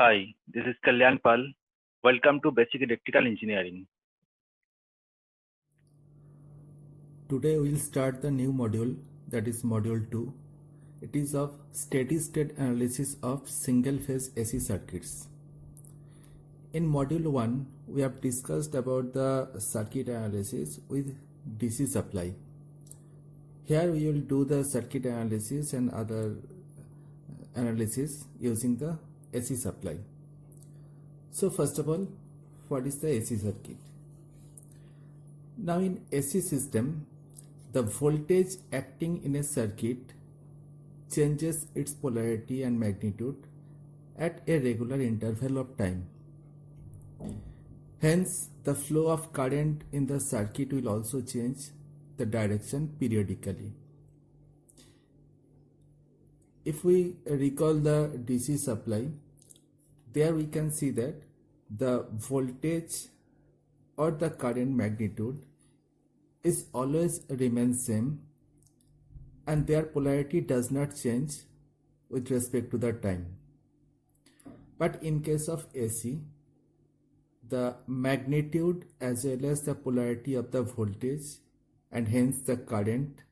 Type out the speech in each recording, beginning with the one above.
Hi, this is Kalyan Pal. Welcome to Basic Electrical Engineering. Today we will start the new module, that is module 2. It is of steady state analysis of single phase AC circuits. In module 1 we have discussed about the circuit analysis with DC supply. Here we will do the circuit analysis and other analysis using the AC supply. So first of all, what is the AC circuit? Now in AC system, the voltage acting in a circuit changes its polarity and magnitude at a regular interval of time. Hence, the flow of current in the circuit will also change the direction periodically. If we recall the DC supply, there we can see that the voltage or the current magnitude is always remains same and their polarity does not change with respect to the time. But in case of AC, the magnitude as well as the polarity of the voltage and hence the current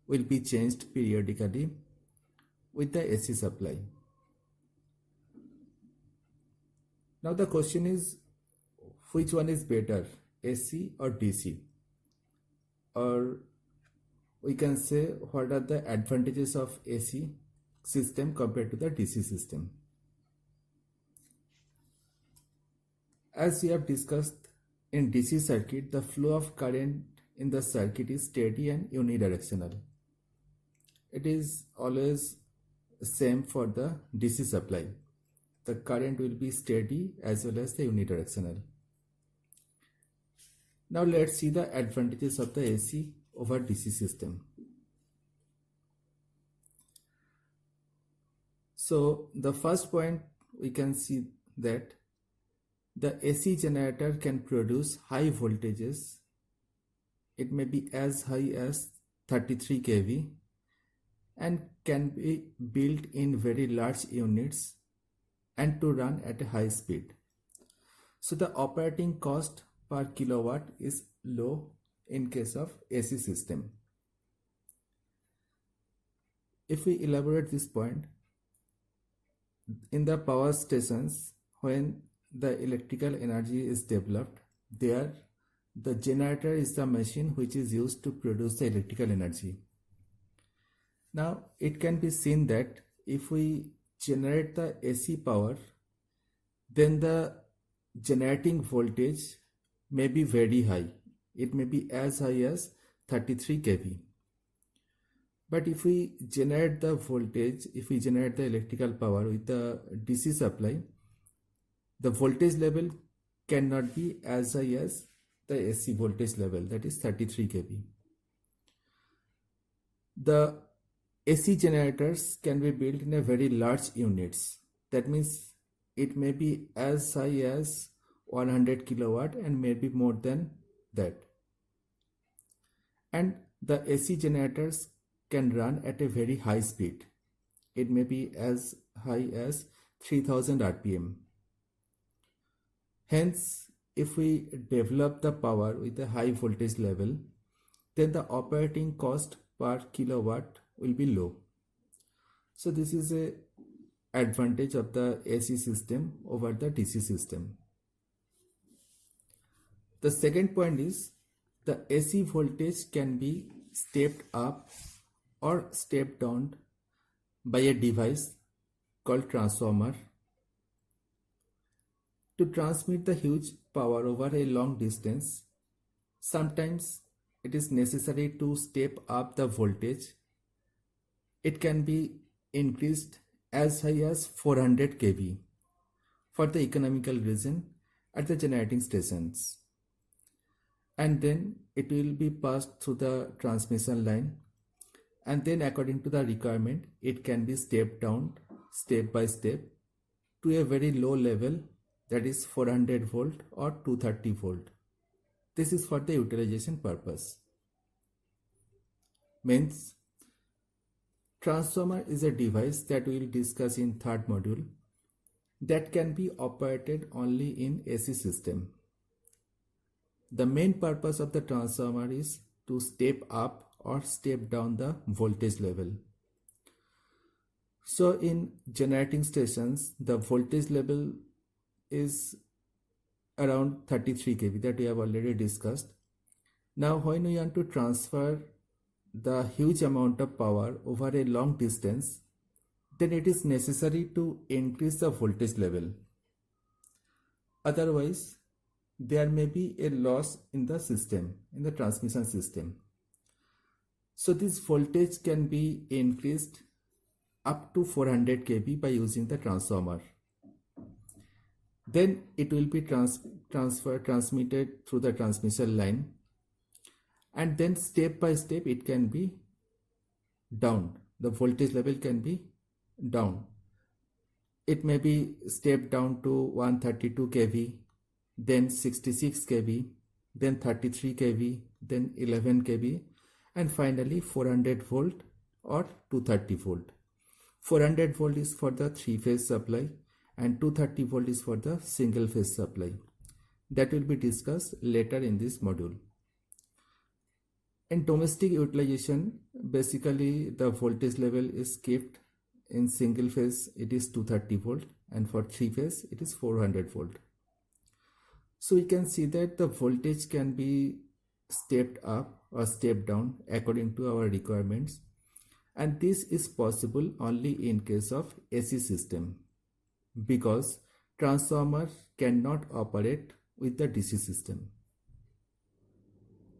will be changed periodically with the AC supply. Now the question is, which one is better, AC or DC? Or we can say, what are the advantages of AC system compared to the DC system? As we have discussed, in DC circuit, the flow of current in the circuit is steady and unidirectional. It is always same for the DC supply. The current will be steady as well as the unidirectional. Now let's see the advantages of the AC over DC system. So the first point, we can see that the AC generator can produce high voltages. It may be as high as 33 kV and can be built in very large units and to run at a high speed. So the operating cost per kilowatt is low in case of AC system. If we elaborate this point, in the power stations, when the electrical energy is developed, there the generator is the machine which is used to produce the electrical energy. Now it can be seen that if we generate the AC power, then the generating voltage may be very high. It may be as high as 33 kV. But if we generate the voltage, if we generate the electrical power with the DC supply, the voltage level cannot be as high as the AC voltage level, that is 33 kV. The AC generators can be built in a very large units. That means it may be as high as 100 kilowatt and maybe more than that. And the AC generators can run at a very high speed. It may be as high as 3000 RPM. Hence, if we develop the power with a high voltage level, then the operating cost per kilowatt will be low. So this is a advantage of the AC system over the DC system. The second point is, the AC voltage can be stepped up or stepped down by a device called transformer. To transmit the huge power over a long distance, sometimes it is necessary to step up the voltage. It can be increased as high as 400 kV for the economical reason at the generating stations. And then it will be passed through the transmission line, and then according to the requirement, it can be stepped down step by step to a very low level, that is 400 volt or 230 volt. This is for the utilization purpose. Means transformer is a device that we will discuss in third module. that can be operated only in AC system. The main purpose of the transformer is to step up or step down the voltage level. So in generating stations, the voltage level is around 33 kV that we have already discussed. Now when we want to transfer the huge amount of power over a long distance, then it is necessary to increase the voltage level. Otherwise, there may be a loss in the system, in the transmission system. So this voltage can be increased up to 400 kV by using the transformer. Then it will be transmitted through the transmission line, and then step by step it can be down. The voltage level can be down. It may be stepped down to 132 kV, then 66 kV, then 33 kV, then 11 kV, and finally 400 volt or 230 volt. 400 volt is for the 3-phase supply and 230 volt is for the single phase supply. That will be discussed later in this module. In domestic utilization, basically the voltage level is kept. In single phase it is 230 volt and for 3-phase it is 400 volt. So we can see that the voltage can be stepped up or stepped down according to our requirements, and this is possible only in case of AC system because transformer cannot operate with the DC system.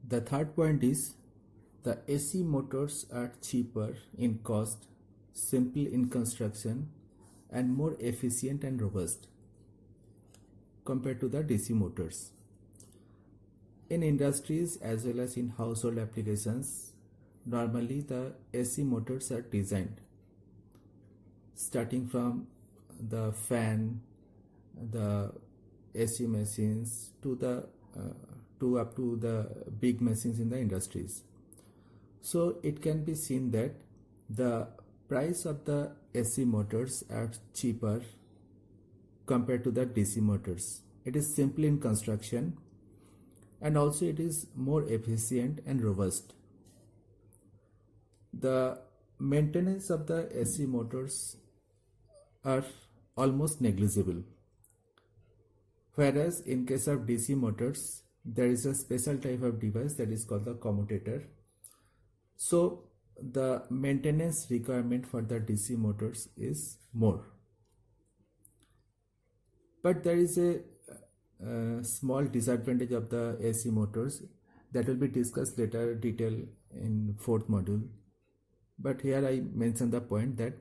The third point is the AC motors are cheaper in cost, simple in construction, and more efficient and robust compared to the DC motors. In industries as well as in household applications, normally the AC motors are designed starting from the fan, the AC machines to up to the big machines in the industries. So it can be seen that the price of the AC motors are cheaper compared to the DC motors. It is simple in construction and also it is more efficient and robust. The maintenance of the AC motors are almost negligible, whereas in case of DC motors there is a special type of device that is called the commutator. So the maintenance requirement for the DC motors is more. But there is a small disadvantage of the AC motors that will be discussed later detail in 4th module. But here I mention the point that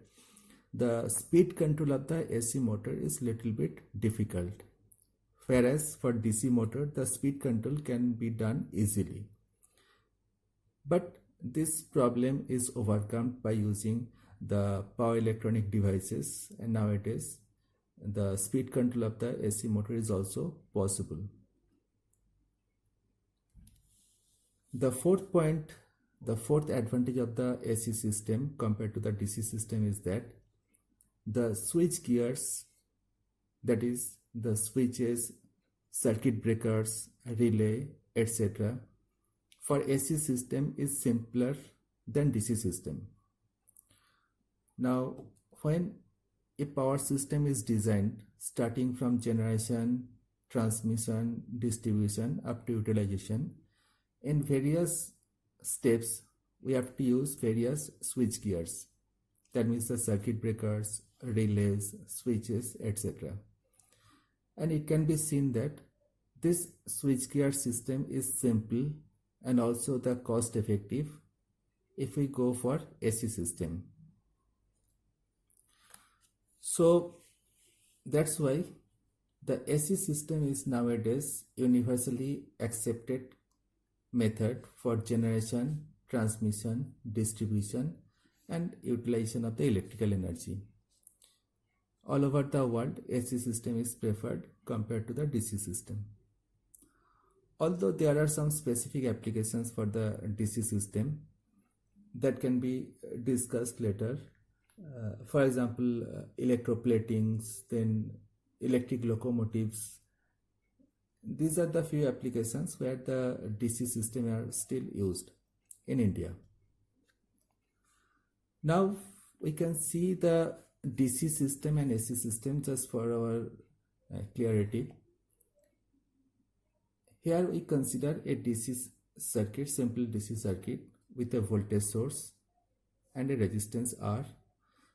the speed control of the AC motor is little bit difficult, whereas for DC motor the speed control can be done easily. But this problem is overcome by using the power electronic devices, and nowadays the speed control of the AC motor is also possible. The fourth point, the fourth advantage of the AC system compared to the DC system is that the switch gears, that is the switches, circuit breakers, relay, etc., for AC system is simpler than DC system. Now, when a power system is designed starting from generation, transmission, distribution up to utilization, in various steps we have to use various switch gears. That means the circuit breakers, relays, switches, etc. And it can be seen that this switchgear system is simple and also the cost effective if we go for AC system. So that's why the AC system is nowadays universally accepted method for generation, transmission, distribution and utilization of the electrical energy. All over the world, AC system is preferred compared to the DC system. Although there are some specific applications for the DC system that can be discussed later. For example, electroplatings, then electric locomotives. These are the few applications where the DC system are still used in India. Now we can see the DC system and AC system just for our clarity. Here we consider a DC circuit, simple DC circuit with a voltage source and a resistance R.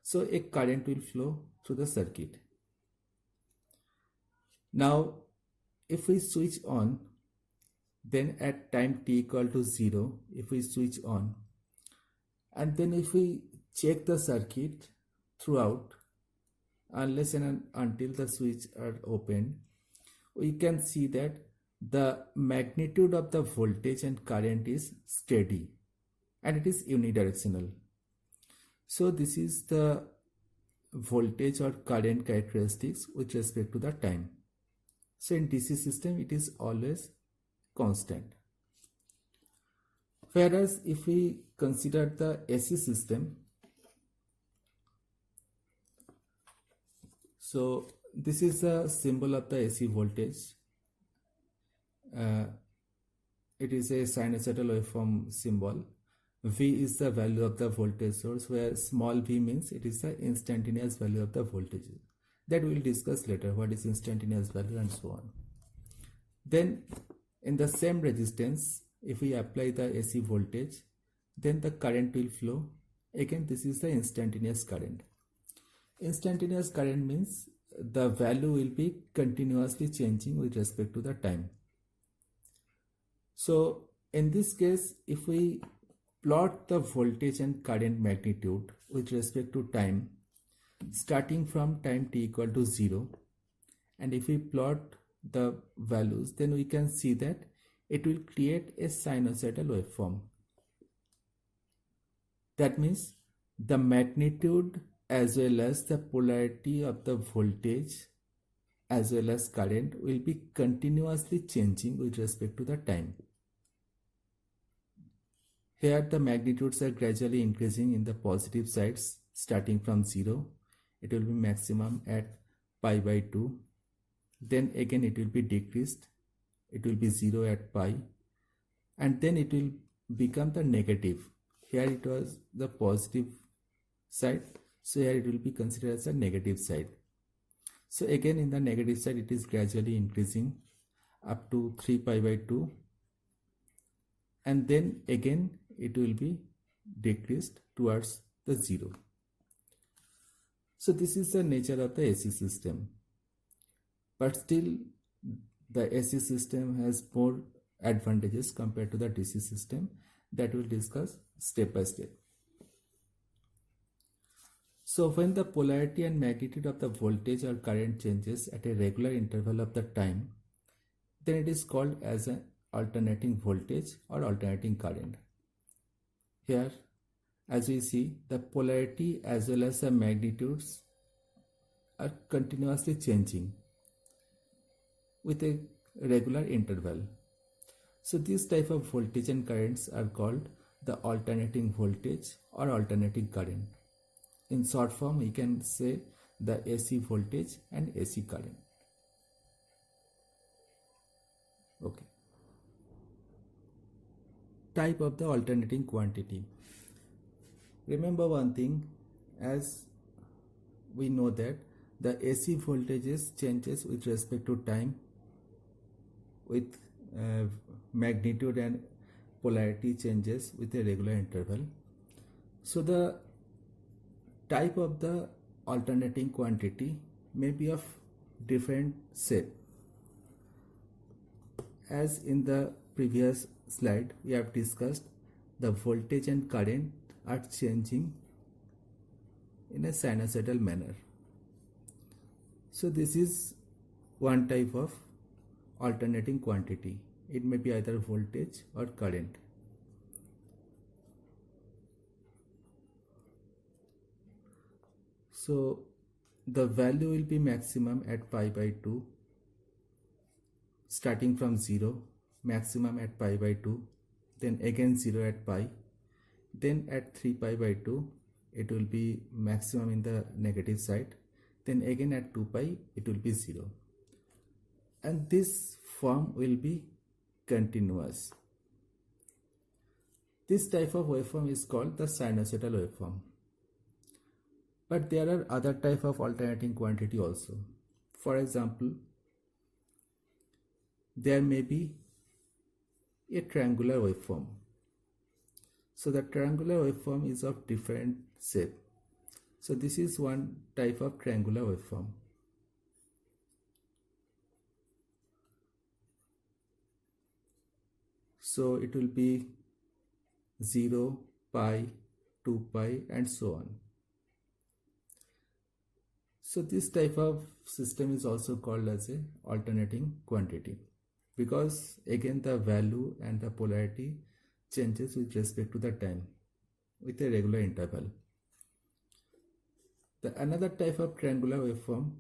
So a current will flow through the circuit. Now if we switch on, then at time t equal to 0, if we switch on, and then if we check the circuit throughout, unless and until the switch are opened, we can see that the magnitude of the voltage and current is steady and it is unidirectional. So this is the voltage or current characteristics with respect to the time. So in DC system it is always constant. Whereas if we consider the AC system, so this is a symbol of the AC voltage. It is a sinusoidal waveform symbol. V is the value of the voltage source, where small v means it is the instantaneous value of the voltage. That we will discuss later, what is instantaneous value and so on. Then in the same resistance, if we apply the AC voltage, then the current will flow. Again, this is the instantaneous current. Instantaneous current means the value will be continuously changing with respect to the time. So in this case, if we plot the voltage and current magnitude with respect to time, starting from time t equal to 0, and if we plot the values, then we can see that it will create a sinusoidal waveform. That means the magnitude as well as the polarity of the voltage as well as current will be continuously changing with respect to the time. Here the magnitudes are gradually increasing in the positive sides, starting from 0. It will be maximum at pi by 2. Then again it will be decreased. It will be 0 at pi. And then it will become the negative. Here it was the positive side. So here it will be considered as a negative side. So again in the negative side it is gradually increasing up to 3 pi by 2. And then again it will be decreased towards the 0. So this is the nature of the AC system. But still the AC system has more advantages compared to the DC system that we'll discuss step by step. So when the polarity and magnitude of the voltage or current changes at a regular interval of the time, then it is called as an alternating voltage or alternating current. Here, as we see, the polarity as well as the magnitudes are continuously changing with a regular interval. So this type of voltage and currents are called the alternating voltage or alternating current. In short form, we can say the AC voltage and AC current. Okay. Type of the alternating quantity. Remember one thing, as we know that the AC voltages changes with respect to time with magnitude and polarity changes with a regular interval. So the type of the alternating quantity may be of different shape. As in the previous slide we have discussed, the voltage and current are changing in a sinusoidal manner. So this is one type of alternating quantity. It may be either voltage or current. So the value will be maximum at pi by 2, starting from 0, maximum at pi by 2, then again 0 at pi, then at 3 pi by 2 it will be maximum in the negative side, then again at 2 pi it will be 0, and this form will be continuous. This type of waveform is called the sinusoidal waveform. But there are other type of alternating quantity also. For example, there may be a triangular waveform. So the triangular waveform is of different shape. So this is one type of triangular waveform. So it will be 0, pi, 2 pi and so on. So this type of system is also called as a alternating quantity, because again the value and the polarity changes with respect to the time with a regular interval. The another type of triangular waveform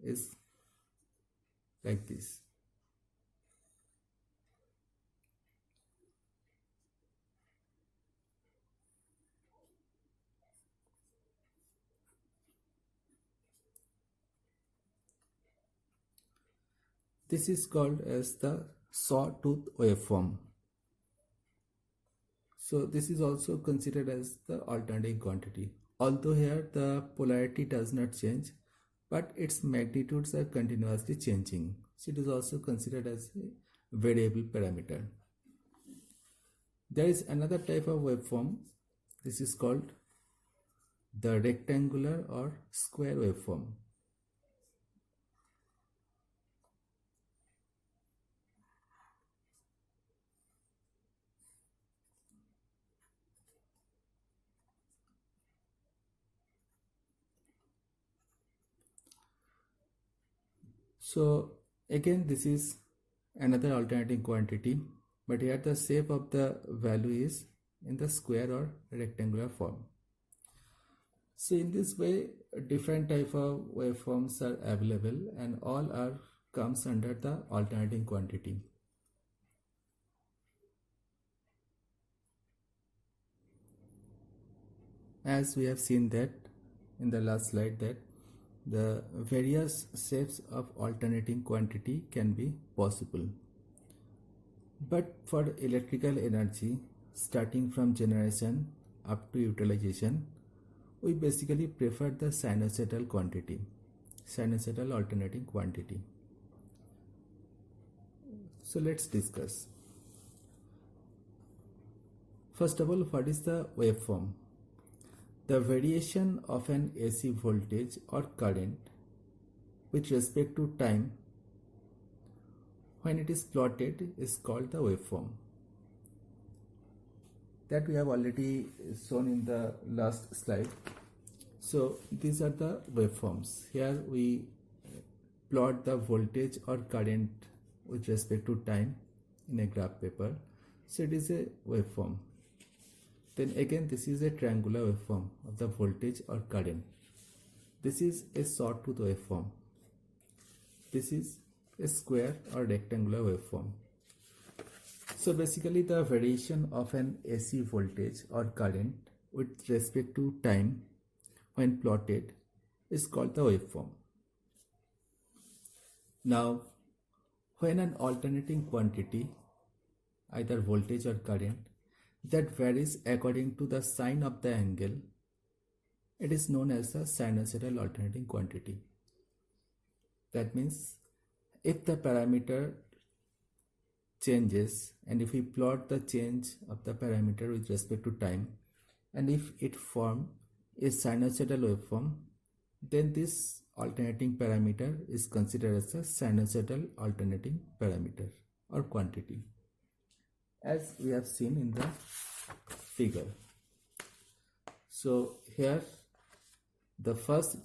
is like this. This is called as the sawtooth waveform. So this is also considered as the alternating quantity. Although here the polarity does not change, but its magnitudes are continuously changing. So it is also considered as a variable parameter. There is another type of waveform. This is called the rectangular or square waveform. So again this is another alternating quantity, but here the shape of the value is in the square or rectangular form. So in this way different type of waveforms are available and all are comes under the alternating quantity. As we have seen that in the last slide, that the various shapes of alternating quantity can be possible. But for electrical energy, starting from generation up to utilization, we basically prefer the sinusoidal quantity, sinusoidal alternating quantity. So let's discuss. First of all, what is the waveform? The variation of an AC voltage or current with respect to time when it is plotted is called the waveform. That we have already shown in the last slide. So these are the waveforms. Here we plot the voltage or current with respect to time in a graph paper. So it is a waveform. Then again this is a triangular waveform of the voltage or current. This is a sawtooth waveform. This is a square or rectangular waveform. So basically the variation of an AC voltage or current with respect to time when plotted is called the waveform. Now when an alternating quantity, either voltage or current, that varies according to the sign of the angle, it is known as the sinusoidal alternating quantity. That means if the parameter changes and if we plot the change of the parameter with respect to time, and if it form a sinusoidal waveform, then this alternating parameter is considered as a sinusoidal alternating parameter or quantity, as we have seen in the figure. So here the first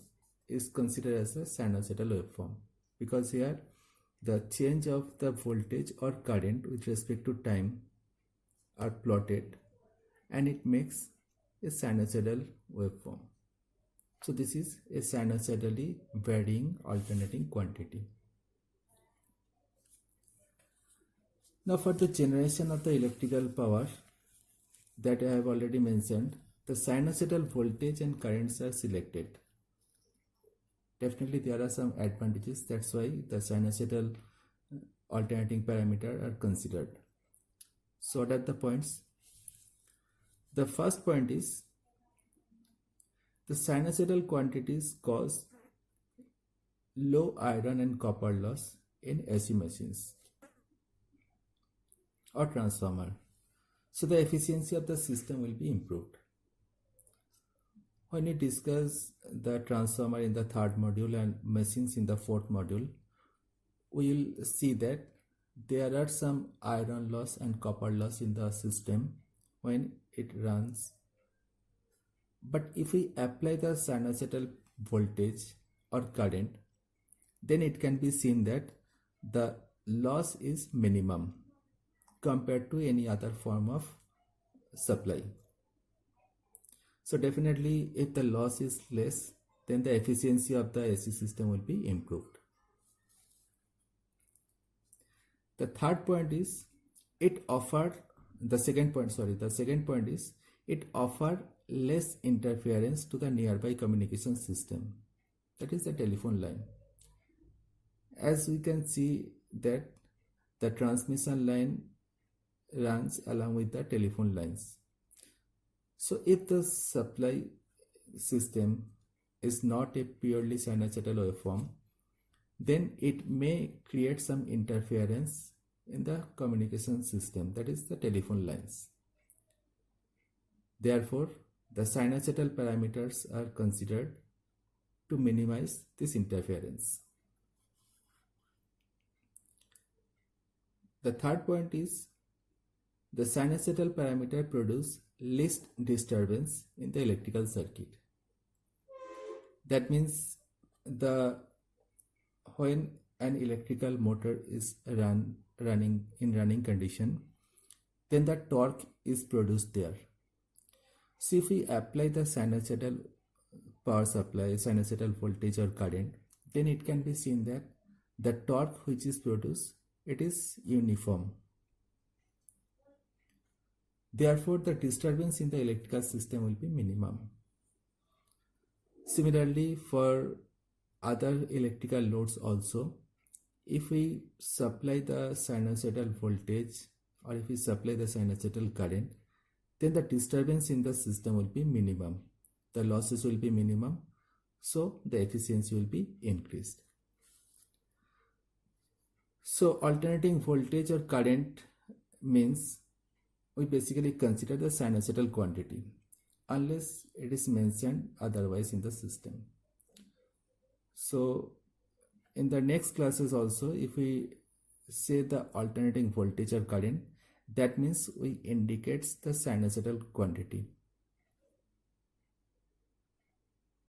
is considered as a sinusoidal waveform, because here the change of the voltage or current with respect to time are plotted and it makes a sinusoidal waveform. So this is a sinusoidally varying alternating quantity. Now for the generation of the electrical power, that I have already mentioned, the sinusoidal voltage and currents are selected. Definitely there are some advantages, that's why the sinusoidal alternating parameter are considered. So what are the points? The first point is the sinusoidal quantities cause low iron and copper loss in AC machines or transformer. So the efficiency of the system will be improved. When we discuss the transformer in the third module and machines in the fourth module, we will see that there are some iron loss and copper loss in the system when it runs. But if we apply the sinusoidal voltage or current, then it can be seen that the loss is minimum compared to any other form of supply. So definitely if the loss is less, then the efficiency of the AC system will be improved. The second point is it offer less interference to the nearby communication system, that is the telephone line. As we can see that the transmission line runs along with the telephone lines. So if the supply system is not a purely sinusoidal waveform, then it may create some interference in the communication system, that is the telephone lines. Therefore, the sinusoidal parameters are considered to minimize this interference. The third point is the sinusoidal parameter produce least disturbance in the electrical circuit. That means when an electrical motor is running condition, then the torque is produced there. So if we apply the sinusoidal power supply, sinusoidal voltage or current, then it can be seen that the torque which is produced, it is uniform. Therefore, the disturbance in the electrical system will be minimum. Similarly, for other electrical loads also, if we supply the sinusoidal voltage or if we supply the sinusoidal current, then the disturbance in the system will be minimum. The losses will be minimum, so the efficiency will be increased. So alternating voltage or current means we basically consider the sinusoidal quantity unless it is mentioned otherwise in the system. So in the next classes also, if we say the alternating voltage or current, that means we indicates the sinusoidal quantity.